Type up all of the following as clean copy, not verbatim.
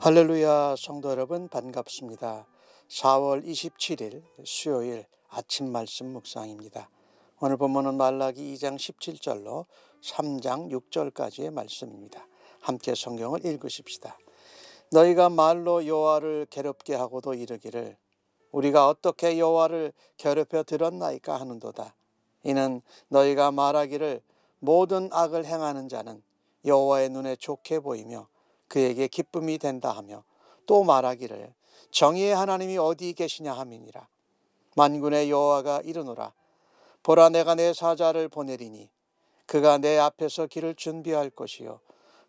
할렐루야, 성도 여러분 반갑습니다. 4월 27일 수요일 아침 말씀 묵상입니다. 오늘 본문은 말라기 2장 17절로 3장 6절까지의 말씀입니다. 함께 성경을 읽으십시다. 너희가 말로 여호와를 괴롭게 하고도 이르기를 우리가 어떻게 여호와를 괴롭혀 들었나이까 하는도다. 이는 너희가 말하기를 모든 악을 행하는 자는 여호와의 눈에 좋게 보이며 그에게 기쁨이 된다 하며 또 말하기를 정의의 하나님이 어디 계시냐 함이니라. 만군의 여호와가 이르노라. 보라, 내가 내 사자를 보내리니 그가 내 앞에서 길을 준비할 것이요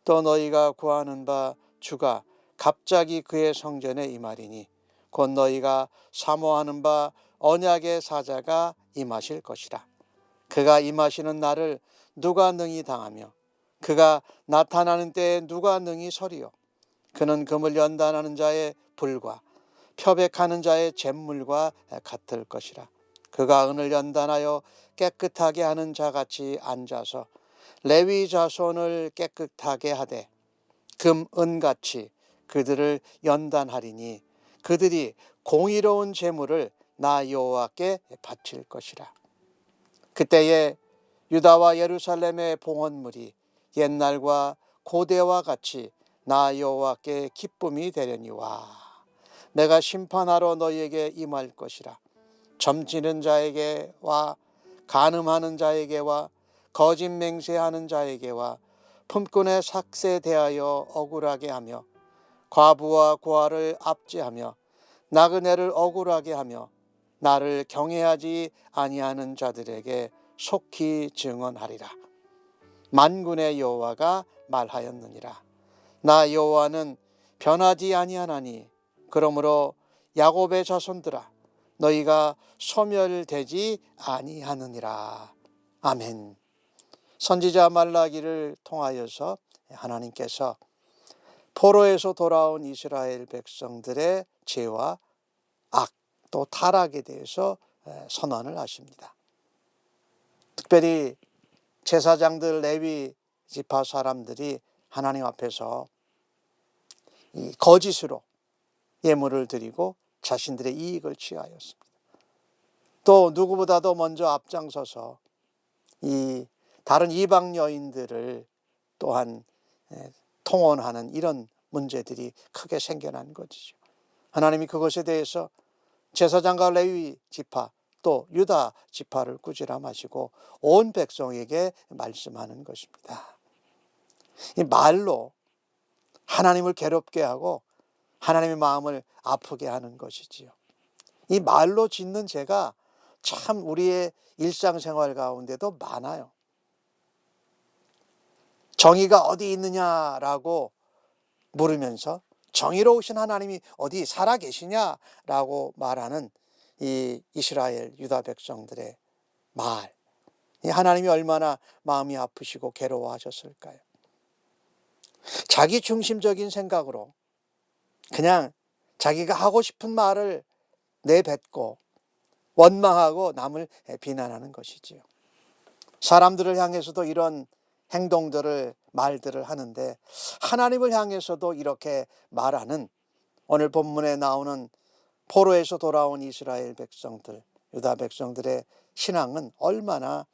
또 너희가 구하는 바 주가 갑자기 그의 성전에 임하리니 곧 너희가 사모하는 바 언약의 사자가 임하실 것이라. 그가 임하시는 날을 누가 능히 당하며 그가 나타나는 때에 누가 능히 서리요. 그는 금을 연단하는 자의 불과 표백하는 자의 잿물과 같을 것이라. 그가 은을 연단하여 깨끗하게 하는 자같이 앉아서 레위 자손을 깨끗하게 하되 금, 은같이 그들을 연단하리니 그들이 공의로운 제물을 나 여호와께 바칠 것이라. 그때에 유다와 예루살렘의 봉헌물이 옛날과 고대와 같이 나 여호와께 기쁨이 되려니와 내가 심판하러 너희에게 임할 것이라. 점치는 자에게와 간음하는 자에게와 거짓 맹세하는 자에게와 품꾼의 삭세에 대하여 억울하게 하며 과부와 고아를 압제하며 나그네를 억울하게 하며 나를 경외하지 아니하는 자들에게 속히 증언하리라. 만군의 여호와가 말하였느니라. 나 여호와는 변하지 아니하나니 그러므로 야곱의 자손들아 너희가 소멸되지 아니하느니라. 아멘. 선지자 말라기를 통하여서 하나님께서 포로에서 돌아온 이스라엘 백성들의 죄와 악 또 타락에 대해서 선언을 하십니다. 특별히 제사장들 레위 지파 사람들이 하나님 앞에서 이 거짓으로 예물을 드리고 자신들의 이익을 취하였습니다. 또 누구보다도 먼저 앞장서서 이 다른 이방 여인들을 또한 통혼하는 이런 문제들이 크게 생겨난 것이죠. 하나님이 그것에 대해서 제사장과 레위 지파 또 유다 지파를 꾸지람하시고 온 백성에게 말씀하는 것입니다. 이 말로 하나님을 괴롭게 하고 하나님의 마음을 아프게 하는 것이지요. 이 말로 짓는 죄가 참 우리의 일상생활 가운데도 많아요. 정의가 어디 있느냐라고 물으면서 정의로우신 하나님이 어디 살아계시냐라고 말하는 이 이스라엘 유다 백성들의 말, 이 하나님이 얼마나 마음이 아프시고 괴로워하셨을까요? 자기 중심적인 생각으로 그냥 자기가 하고 싶은 말을 내뱉고 원망하고 남을 비난하는 것이지요. 사람들을 향해서도 이런 행동들을 말들을 하는데 하나님을 향해서도 이렇게 말하는 오늘 본문에 나오는 포로에서 돌아온 이스라엘 백성들, 유다 백성들의 신앙은 얼마나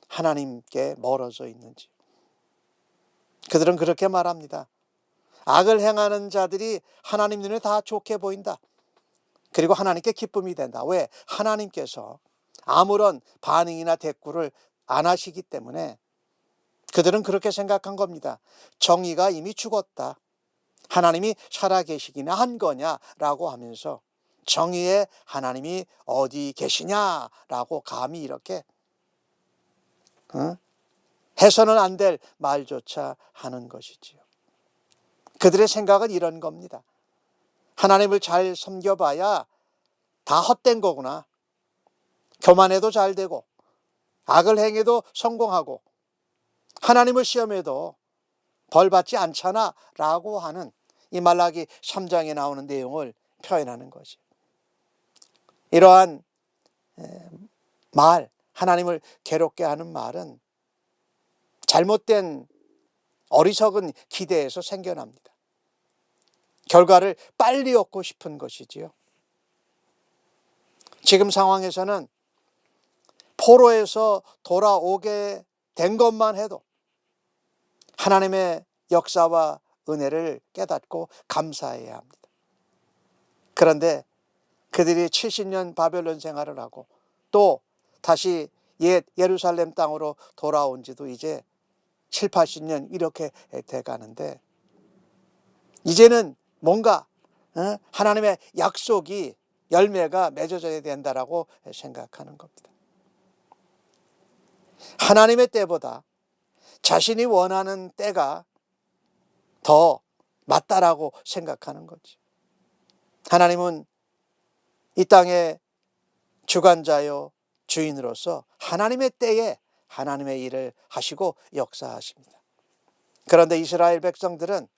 하나님께 멀어져 있는지. 그들은 그렇게 말합니다. 악을 행하는 자들이 하나님 눈에 다 좋게 보인다. 그리고 하나님께 기쁨이 된다. 왜? 하나님께서 아무런 반응이나 대꾸를 안 하시기 때문에 그들은 그렇게 생각한 겁니다. 정의가 이미 죽었다. 하나님이 살아계시기나 한 거냐라고 하면서 정의의 하나님이 어디 계시냐라고 감히 이렇게 해서는 안 될 말조차 하는 것이지요. 그들의 생각은 이런 겁니다. 하나님을 잘 섬겨봐야 다 헛된 거구나. 교만해도 잘 되고 악을 행해도 성공하고 하나님을 시험해도 벌 받지 않잖아 라고 하는 이 말라기 3장에 나오는 내용을 표현하는 거죠. 이러한 말, 하나님을 괴롭게 하는 말은 잘못된 어리석은 기대에서 생겨납니다. 결과를 빨리 얻고 싶은 것이지요. 지금 상황에서는 포로에서 돌아오게 된 것만 해도 하나님의 역사와 은혜를 깨닫고 감사해야 합니다. 그런데 그들이 70년 바벨론 생활을 하고 또 다시 옛 예루살렘 땅으로 돌아온 지도 이제 7, 80년 이렇게 돼가는데 이제는 뭔가 하나님의 약속이 열매가 맺어져야 된다라고 생각하는 겁니다. 하나님의 때보다 자신이 원하는 때가 더 맞다라고 생각하는 거지. 하나님은 이 땅의 주관자요 주인으로서 하나님의 때에 하나님의 일을 하시고 역사하십니다. 그런데 이스라엘 백성들은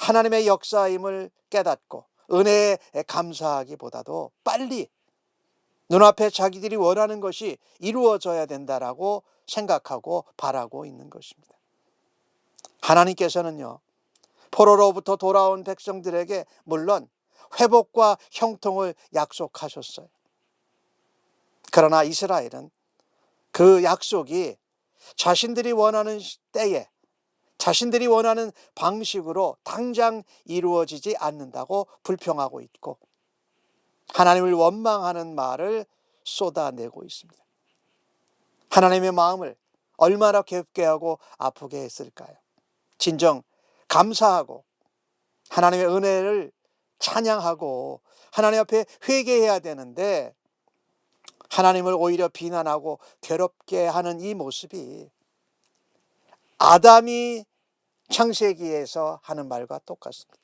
하나님의 역사임을 깨닫고 은혜에 감사하기보다도 빨리 눈앞에 자기들이 원하는 것이 이루어져야 된다라고 생각하고 바라고 있는 것입니다. 하나님께서는요, 포로로부터 돌아온 백성들에게 물론 회복과 형통을 약속하셨어요. 그러나 이스라엘은 그 약속이 자신들이 원하는 때에 자신들이 원하는 방식으로 당장 이루어지지 않는다고 불평하고 있고 하나님을 원망하는 말을 쏟아내고 있습니다. 하나님의 마음을 얼마나 깊게 하고 아프게 했을까요? 진정 감사하고 하나님의 은혜를 찬양하고 하나님 앞에 회개해야 되는데 하나님을 오히려 비난하고 괴롭게 하는 이 모습이 아담이 창세기에서 하는 말과 똑같습니다.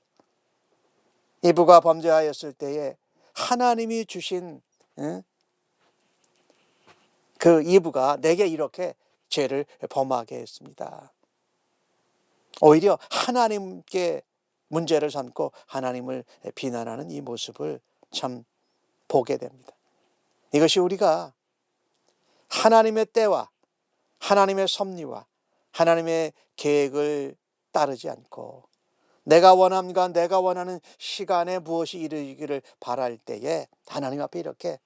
이브가 범죄하였을 때에 하나님이 주신 그 이브가 내게 이렇게 죄를 범하게 했습니다. 오히려 하나님께 문제를 삼고 하나님을 비난하는 이 모습을 참 보게 됩니다. 이것이 우리가 하나님의 때와 하나님의 섭리와 하나님의 계획을 따르지 않고 내가 원함과 내가 원하는 시간에 무엇이 이루기를 바랄 때에 하나님 앞에 이렇게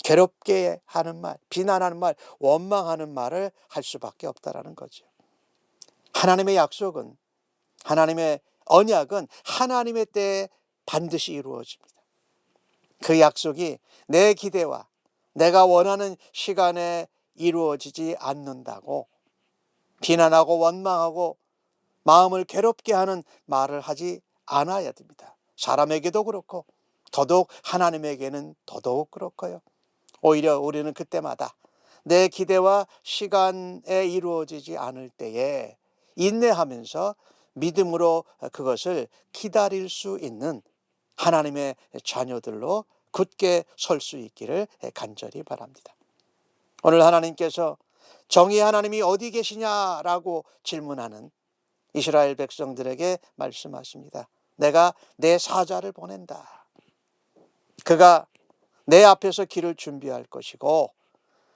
괴롭게 하는 말, 비난하는 말, 원망하는 말을 할 수밖에 없다라는 거죠. 하나님의 약속은, 하나님의 언약은 하나님의 때에 반드시 이루어집니다. 그 약속이 내 기대와 내가 원하는 시간에 이루어지지 않는다고 비난하고 원망하고 마음을 괴롭게 하는 말을 하지 않아야 됩니다. 사람에게도 그렇고 더더욱 하나님에게는 더더욱 그렇고요. 오히려 우리는 그때마다 내 기대와 시간에 이루어지지 않을 때에 인내하면서 믿음으로 그것을 기다릴 수 있는 하나님의 자녀들로 굳게 설 수 있기를 간절히 바랍니다. 오늘 하나님께서 정의의 하나님이 어디 계시냐라고 질문하는 이스라엘 백성들에게 말씀하십니다. 내가 내 사자를 보낸다. 그가 내 앞에서 길을 준비할 것이고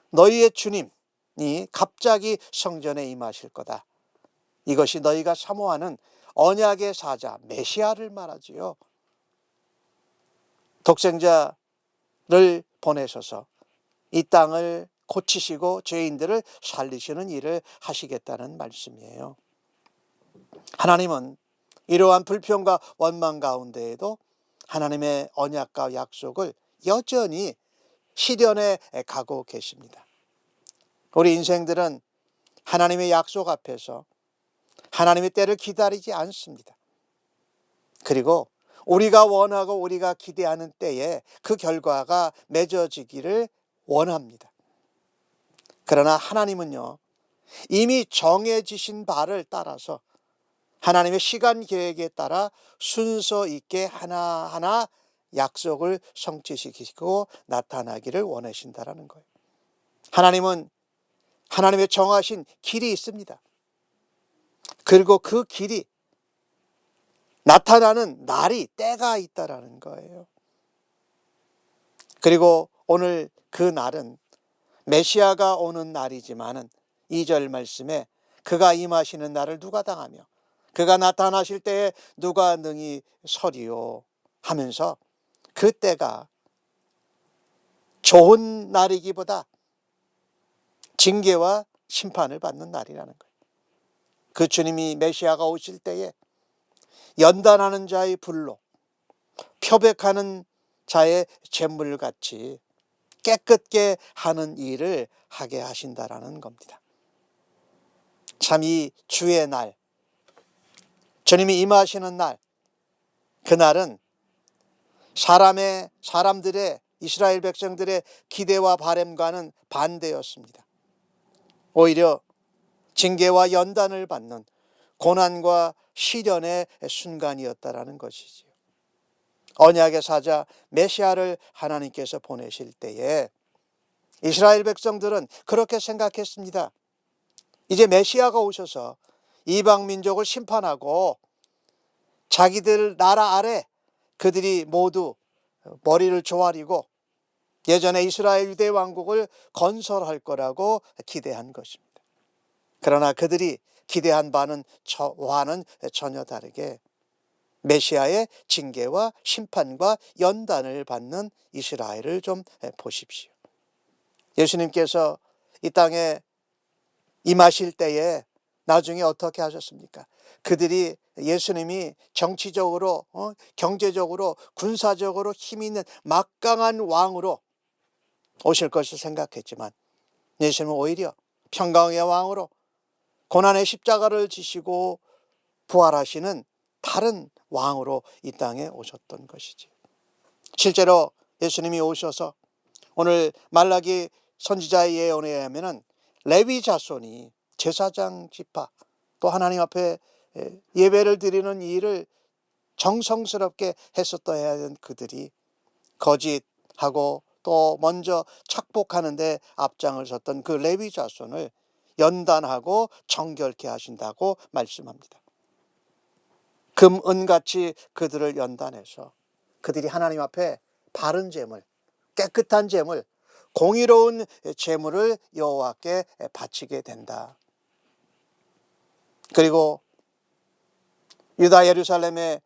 너희의 주님이 갑자기 성전에 임하실 거다. 이것이 너희가 사모하는 언약의 사자 메시아를 말하지요. 독생자를 보내셔서 이 땅을 고치시고 죄인들을 살리시는 일을 하시겠다는 말씀이에요. 하나님은 이러한 불평과 원망 가운데에도 하나님의 언약과 약속을 여전히 실현해 가고 계십니다. 우리 인생들은 하나님의 약속 앞에서 하나님의 때를 기다리지 않습니다. 그리고 우리가 원하고 우리가 기대하는 때에 그 결과가 맺어지기를 원합니다. 그러나 하나님은요, 이미 정해지신 바를 따라서 하나님의 시간 계획에 따라 순서 있게 하나하나 약속을 성취시키고 나타나기를 원하신다라는 거예요. 하나님은 하나님의 정하신 길이 있습니다. 그리고 그 길이 나타나는 날이 때가 있다라는 거예요. 그리고 오늘 그 날은 메시아가 오는 날이지만은 2절 말씀에 그가 임하시는 날을 누가 당하며 그가 나타나실 때에 누가 능히 서리요 하면서 그때가 좋은 날이기보다 징계와 심판을 받는 날이라는 거예요. 그 주님이 메시아가 오실 때에 연단하는 자의 불로 표백하는 자의 재물같이 깨끗게 하는 일을 하게 하신다라는 겁니다. 참 이 주의 날, 주님이 임하시는 날, 그날은 사람들의 이스라엘 백성들의 기대와 바람과는 반대였습니다. 오히려 징계와 연단을 받는 고난과 시련의 순간이었다라는 것이지요. 언약의 사자 메시아를 하나님께서 보내실 때에 이스라엘 백성들은 그렇게 생각했습니다. 이제 메시아가 오셔서 이방 민족을 심판하고 자기들 나라 아래 그들이 모두 머리를 조아리고 예전에 이스라엘 유대 왕국을 건설할 거라고 기대한 것입니다. 그러나 그들이 기대한 바와는 전혀 다르게 메시아의 징계와 심판과 연단을 받는 이스라엘을 좀 보십시오. 예수님께서 이 땅에 임하실 때에 나중에 어떻게 하셨습니까? 그들이 예수님이 정치적으로, 경제적으로, 군사적으로 힘 있는 막강한 왕으로 오실 것을 생각했지만 예수님은 오히려 평강의 왕으로 고난의 십자가를 지시고 부활하시는 다른 왕으로 이 땅에 오셨던 것이지. 실제로 예수님이 오셔서 오늘 말라기 선지자의 예언에 의하면 레위 자손이 제사장 지파 또 하나님 앞에 예배를 드리는 일을 정성스럽게 했었어야 하는 그들이 거짓하고 또 먼저 착복하는 데 앞장을 섰던 그 레위 자손을 연단하고 정결케 하신다고 말씀합니다. 금, 은같이 그들을 연단해서 그들이 하나님 앞에 바른 제물, 깨끗한 제물, 공의로운 제물을 여호와께 바치게 된다. 그리고 유다 예루살렘에서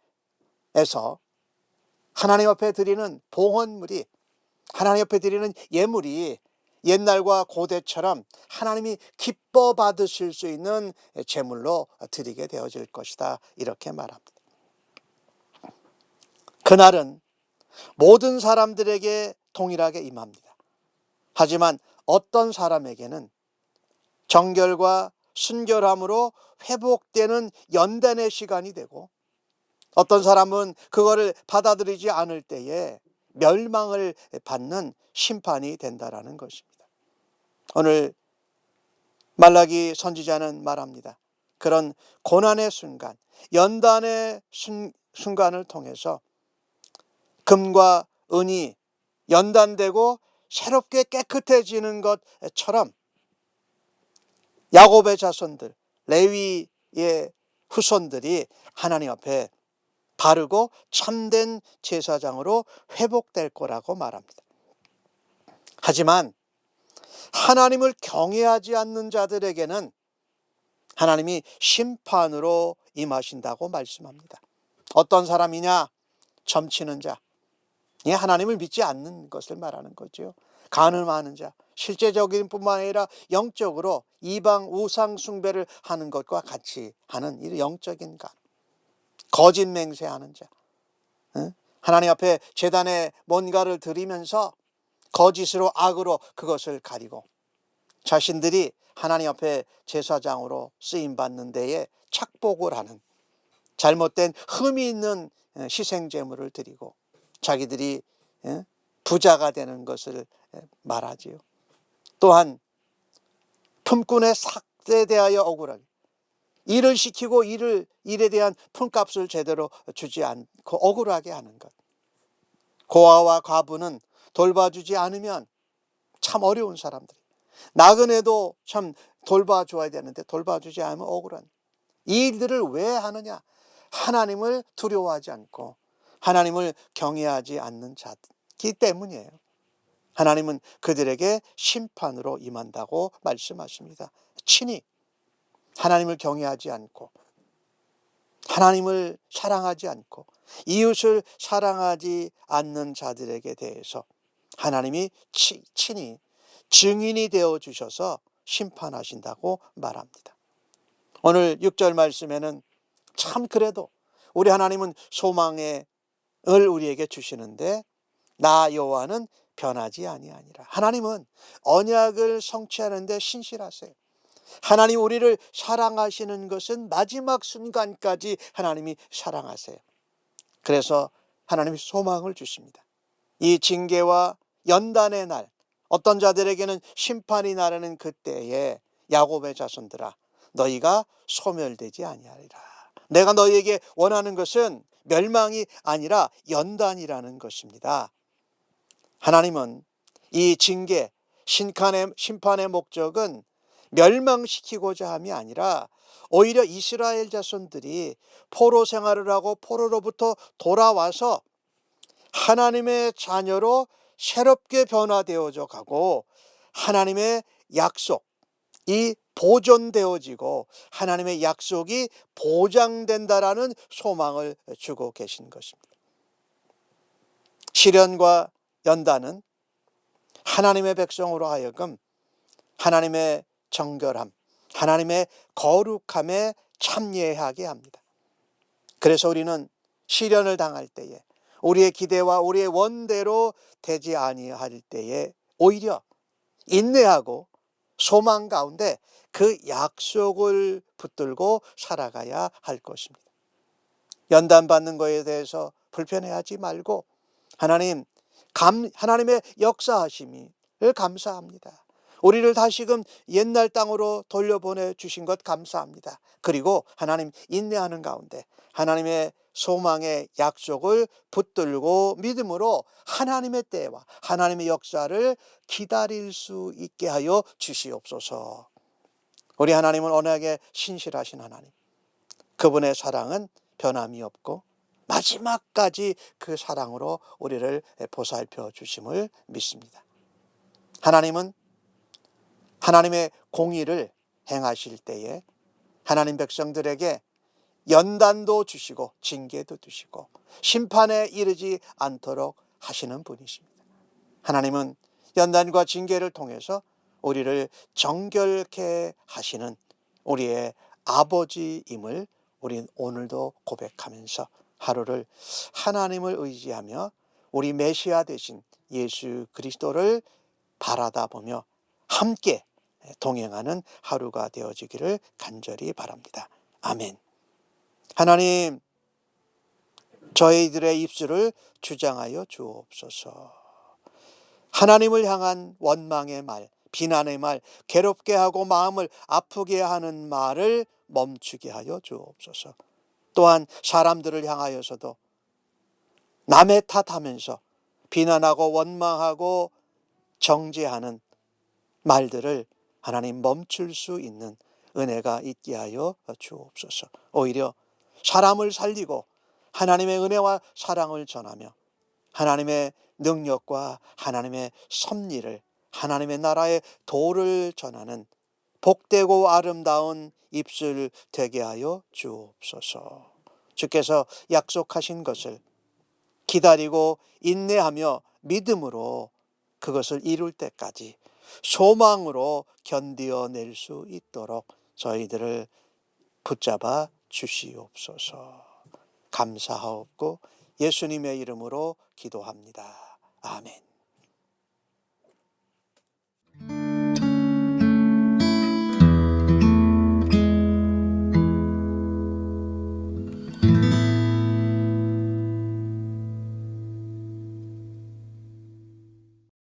하나님 앞에 드리는 봉헌물이, 하나님 앞에 드리는 예물이 옛날과 고대처럼 하나님이 기뻐 받으실 수 있는 제물로 드리게 되어질 것이다, 이렇게 말합니다. 그날은 모든 사람들에게 동일하게 임합니다. 하지만 어떤 사람에게는 정결과 순결함으로 회복되는 연단의 시간이 되고 어떤 사람은 그거를 받아들이지 않을 때에 멸망을 받는 심판이 된다라는 것입니다. 오늘 말라기 선지자는 말합니다. 그런 고난의 순간, 연단의 순간을 통해서 금과 은이 연단되고 새롭게 깨끗해지는 것처럼 야곱의 자손들, 레위의 후손들이 하나님 앞에 바르고 참된 제사장으로 회복될 거라고 말합니다. 하지만 하나님을 경외하지 않는 자들에게는 하나님이 심판으로 임하신다고 말씀합니다. 어떤 사람이냐? 점치는 자, 하나님을 믿지 않는 것을 말하는 거죠. 간음하는 자, 실제적인 뿐만 아니라 영적으로 이방 우상 숭배를 하는 것과 같이 하는 이 영적인 간, 거짓 맹세하는 자, 하나님 앞에 제단에 뭔가를 드리면서 거짓으로 악으로 그것을 가리고 자신들이 하나님 앞에 제사장으로 쓰임받는 데에 착복을 하는 잘못된 흠이 있는 희생제물을 드리고 자기들이 부자가 되는 것을 말하지요. 또한 품꾼의 삭대에 대하여 억울하게 일을 시키고 일에 대한 품값을 제대로 주지 않고 억울하게 하는 것. 고아와 과부는 돌봐주지 않으면 참 어려운 사람들이, 나그네도 참 돌봐줘야 되는데 돌봐주지 않으면 억울한 이 일들을 왜 하느냐? 하나님을 두려워하지 않고 하나님을 경외하지 않는 자이기 때문이에요. 하나님은 그들에게 심판으로 임한다고 말씀하십니다. 친히 하나님을 경외하지 않고 하나님을 사랑하지 않고 이웃을 사랑하지 않는 자들에게 대해서 하나님이 친히 증인이 되어 주셔서 심판하신다고 말합니다. 오늘 6절 말씀에는 참 그래도 우리 하나님은 소망을 우리에게 주시는데 나 여호와는 변하지 아니하니라. 하나님은 언약을 성취하는 데 신실하세요. 하나님 우리를 사랑하시는 것은 마지막 순간까지 하나님이 사랑하세요. 그래서 하나님이 소망을 주십니다. 이 징계와 연단의 날, 어떤 자들에게는 심판이 나르는 그때에 야곱의 자손들아 너희가 소멸되지 아니하리라. 내가 너희에게 원하는 것은 멸망이 아니라 연단이라는 것입니다. 하나님은 이 징계, 심판의 목적은 멸망시키고자 함이 아니라 오히려 이스라엘 자손들이 포로 생활을 하고 포로로부터 돌아와서 하나님의 자녀로 새롭게 변화되어져 가고 하나님의 약속이 보존되어지고 하나님의 약속이 보장된다라는 소망을 주고 계신 것입니다. 시련과 연단은 하나님의 백성으로 하여금 하나님의 정결함, 하나님의 거룩함에 참여하게 합니다. 그래서 우리는 시련을 당할 때에 우리의 기대와 우리의 원대로 되지 아니할 때에 오히려 인내하고 소망 가운데 그 약속을 붙들고 살아가야 할 것입니다. 연단받는 것에 대해서 불편해하지 말고 하나님의 역사하심을 감사합니다. 우리를 다시금 옛날 땅으로 돌려보내 주신 것 감사합니다. 그리고 하나님 인내하는 가운데 하나님의 소망의 약속을 붙들고 믿음으로 하나님의 때와 하나님의 역사를 기다릴 수 있게 하여 주시옵소서. 우리 하나님은 언약에 신실하신 하나님, 그분의 사랑은 변함이 없고 마지막까지 그 사랑으로 우리를 보살펴 주심을 믿습니다. 하나님은 하나님의 공의를 행하실 때에 하나님 백성들에게 연단도 주시고 징계도 주시고 심판에 이르지 않도록 하시는 분이십니다. 하나님은 연단과 징계를 통해서 우리를 정결케 하시는 우리의 아버지임을 우린 오늘도 고백하면서 하루를 하나님을 의지하며 우리 메시아 되신 예수 그리스도를 바라다 보며 함께 동행하는 하루가 되어지기를 간절히 바랍니다. 아멘. 하나님, 저희들의 입술을 주장하여 주옵소서. 하나님을 향한 원망의 말, 비난의 말, 괴롭게 하고 마음을 아프게 하는 말을 멈추게 하여 주옵소서. 또한 사람들을 향하여서도 남의 탓하면서 비난하고 원망하고 정죄하는 말들을 하나님 멈출 수 있는 은혜가 있게 하여 주옵소서. 오히려 사람을 살리고 하나님의 은혜와 사랑을 전하며 하나님의 능력과 하나님의 섭리를 하나님의 나라의 도를 전하는 복되고 아름다운 입술 되게 하여 주옵소서. 주께서 약속하신 것을 기다리고 인내하며 믿음으로 그것을 이룰 때까지 소망으로 견디어낼 수 있도록 저희들을 붙잡아 주시옵소서. 감사하옵고 예수님의 이름으로 기도합니다. 아멘.